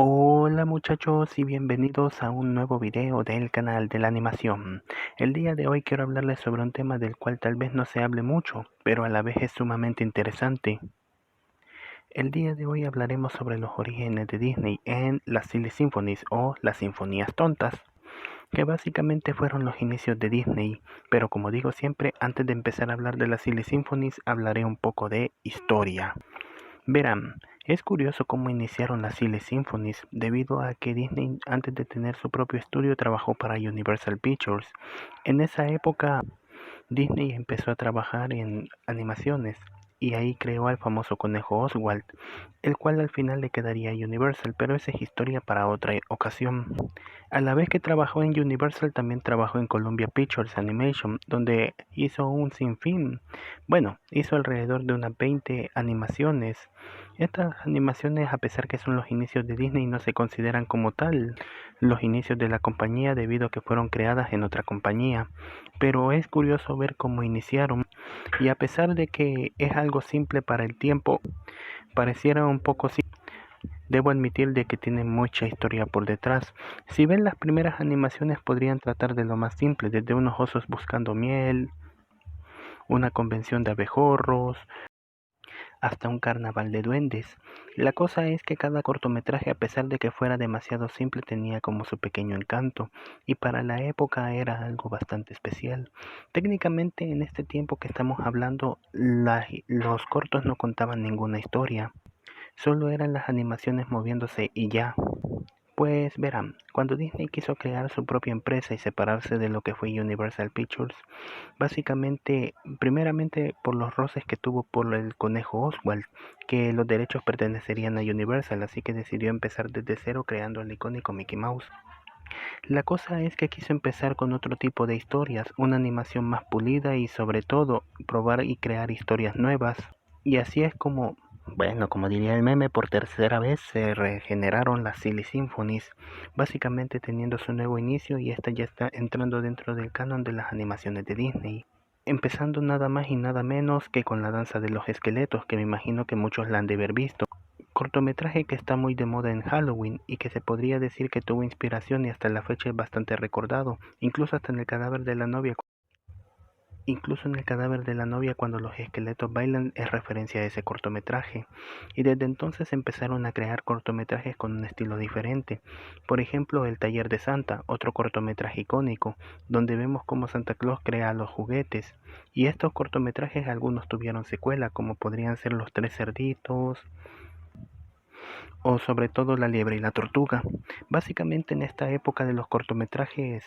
Hola muchachos y bienvenidos a un nuevo video del canal de la animación. El día de hoy quiero hablarles sobre un tema del cual tal vez no se hable mucho, pero a la vez es sumamente interesante. El día de hoy hablaremos sobre los orígenes de Disney en las Silly Symphonies o las Sinfonías Tontas, que básicamente fueron los inicios de Disney, pero como digo siempre, antes de empezar a hablar de las Silly Symphonies hablaré un poco de historia. Verán, es curioso cómo iniciaron las Silly Symphonies, debido a que Disney antes de tener su propio estudio trabajó para Universal Pictures. En esa época Disney empezó a trabajar en animaciones y ahí creó al famoso conejo Oswald, el cual al final le quedaría a Universal, pero esa es historia para otra ocasión. A la vez que trabajó en Universal, también trabajó en Columbia Pictures Animation, donde hizo un sinfín. Bueno, hizo alrededor de unas 20 animaciones. Estas animaciones, a pesar que son los inicios de Disney, no se consideran como tal los inicios de la compañía debido a que fueron creadas en otra compañía. Pero es curioso ver cómo iniciaron, y a pesar de que es algo simple para el tiempo, pareciera un poco simple. Debo admitir de que tiene mucha historia por detrás. Si ven las primeras animaciones podrían tratar de lo más simple, desde unos osos buscando miel, una convención de abejorros, hasta un carnaval de duendes. La cosa es que cada cortometraje, a pesar de que fuera demasiado simple, tenía como su pequeño encanto, y para la época era algo bastante especial. Técnicamente en este tiempo que estamos hablando, los cortos no contaban ninguna historia, solo eran las animaciones moviéndose y ya. Pues verán, cuando Disney quiso crear su propia empresa y separarse de lo que fue Universal Pictures, básicamente, primeramente por los roces que tuvo por el conejo Oswald, que los derechos pertenecerían a Universal, así que decidió empezar desde cero creando el icónico Mickey Mouse. La cosa es que quiso empezar con otro tipo de historias, una animación más pulida y sobre todo probar y crear historias nuevas. Y así es como, bueno, como diría el meme, por tercera vez se regeneraron las Silly Symphonies, básicamente teniendo su nuevo inicio, y esta ya está entrando dentro del canon de las animaciones de Disney. Empezando nada más y nada menos que con la danza de los esqueletos, que me imagino que muchos la han de haber visto. Cortometraje que está muy de moda en Halloween y que se podría decir que tuvo inspiración y hasta la fecha es bastante recordado, incluso hasta en el cadáver de la novia. Incluso en el cadáver de la novia, cuando los esqueletos bailan, es referencia a ese cortometraje. Y desde entonces empezaron a crear cortometrajes con un estilo diferente. Por ejemplo, El taller de Santa, otro cortometraje icónico, donde vemos cómo Santa Claus crea los juguetes. Y estos cortometrajes algunos tuvieron secuela, como podrían ser Los tres cerditos, o sobre todo La liebre y la tortuga. Básicamente en esta época de los cortometrajes,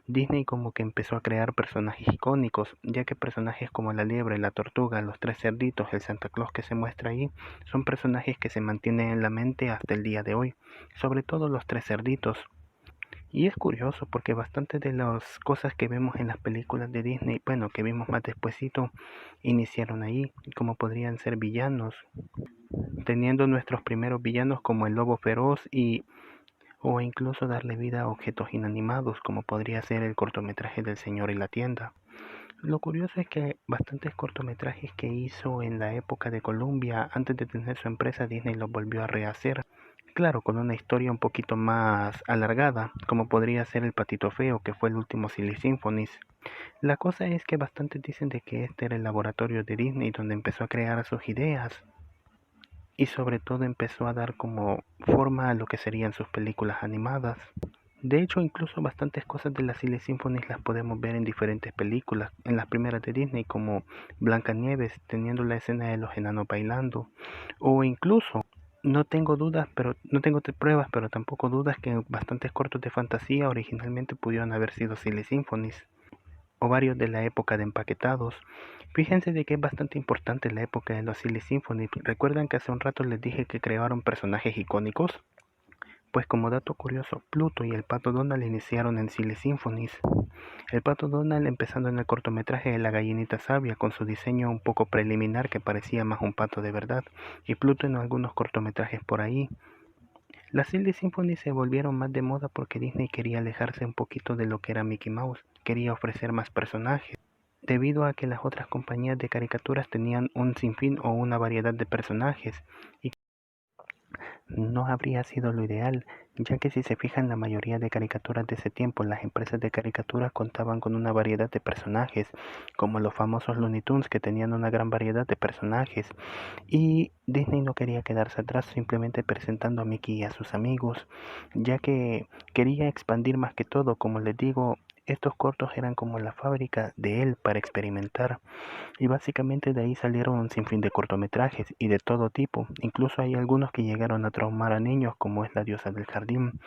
Disney como que empezó a crear personajes icónicos, ya que personajes como la liebre, la tortuga, los tres cerditos, el Santa Claus que se muestra ahí, son personajes que se mantienen en la mente hasta el día de hoy, sobre todo los tres cerditos. Y es curioso porque bastante de las cosas que vemos en las películas de Disney, bueno, que vimos más despuesito, iniciaron ahí, como podrían ser villanos, teniendo nuestros primeros villanos como el lobo feroz, o incluso darle vida a objetos inanimados, como podría ser el cortometraje del Señor y la tienda. Lo curioso es que bastantes cortometrajes que hizo en la época de Columbia, antes de tener su empresa, Disney los volvió a rehacer. Claro, con una historia un poquito más alargada, como podría ser El Patito Feo, que fue el último Silly Symphonies. La cosa es que bastantes dicen de que este era el laboratorio de Disney donde empezó a crear sus ideas, y sobre todo empezó a dar como forma a lo que serían sus películas animadas. De hecho, incluso bastantes cosas de las Silly Symphonies las podemos ver en diferentes películas, en las primeras de Disney, como Blancanieves, teniendo la escena de los enanos bailando, o incluso, no tengo dudas, pero no tengo pruebas, pero tampoco dudas que bastantes cortos de fantasía originalmente pudieron haber sido Silly Symphonies, o varios de la época de empaquetados. Fíjense de que es bastante importante la época de los Silly Symphony. ¿Recuerdan que hace un rato les dije que crearon personajes icónicos? Pues como dato curioso, Pluto y el Pato Donald iniciaron en Silly Symphonies. El Pato Donald empezando en el cortometraje de La gallinita sabia, con su diseño un poco preliminar que parecía más un pato de verdad, y Pluto en algunos cortometrajes por ahí. Las Silly Symphonies se volvieron más de moda porque Disney quería alejarse un poquito de lo que era Mickey Mouse, quería ofrecer más personajes, debido a que las otras compañías de caricaturas tenían un sinfín o una variedad de personajes, y no habría sido lo ideal, ya que si se fijan la mayoría de caricaturas de ese tiempo, las empresas de caricaturas contaban con una variedad de personajes, como los famosos Looney Tunes que tenían una gran variedad de personajes, y Disney no quería quedarse atrás simplemente presentando a Mickey y a sus amigos, ya que quería expandir más que todo, como les digo. Estos cortos eran como la fábrica de él para experimentar. Y básicamente de ahí salieron un sinfín de cortometrajes y de todo tipo. Incluso hay algunos que llegaron a traumar a niños, como es La diosa del jardín.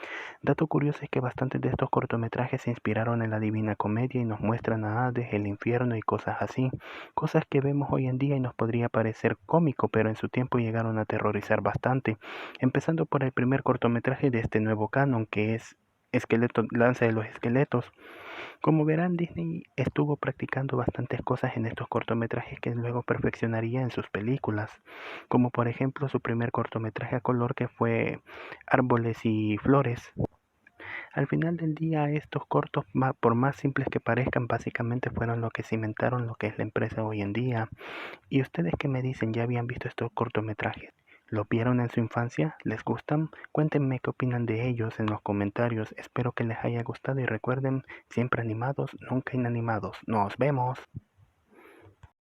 Dato curioso es que bastantes de estos cortometrajes se inspiraron en la Divina Comedia y nos muestran a Hades, el infierno y cosas así. Cosas que vemos hoy en día y nos podría parecer cómico, pero en su tiempo llegaron a aterrorizar bastante. Empezando por el primer cortometraje de este nuevo canon, que es Esqueleto, Lanza de los Esqueletos. Como verán, Disney estuvo practicando bastantes cosas en estos cortometrajes que luego perfeccionaría en sus películas, como por ejemplo su primer cortometraje a color que fue Árboles y Flores. Al final del día, estos cortos, por más simples que parezcan, básicamente fueron lo que cimentaron lo que es la empresa hoy en día. ¿Y ustedes qué me dicen? ¿Ya habían visto estos cortometrajes? ¿Lo vieron en su infancia? ¿Les gustan? Cuéntenme qué opinan de ellos en los comentarios. Espero que les haya gustado y recuerden, siempre animados, nunca inanimados. ¡Nos vemos!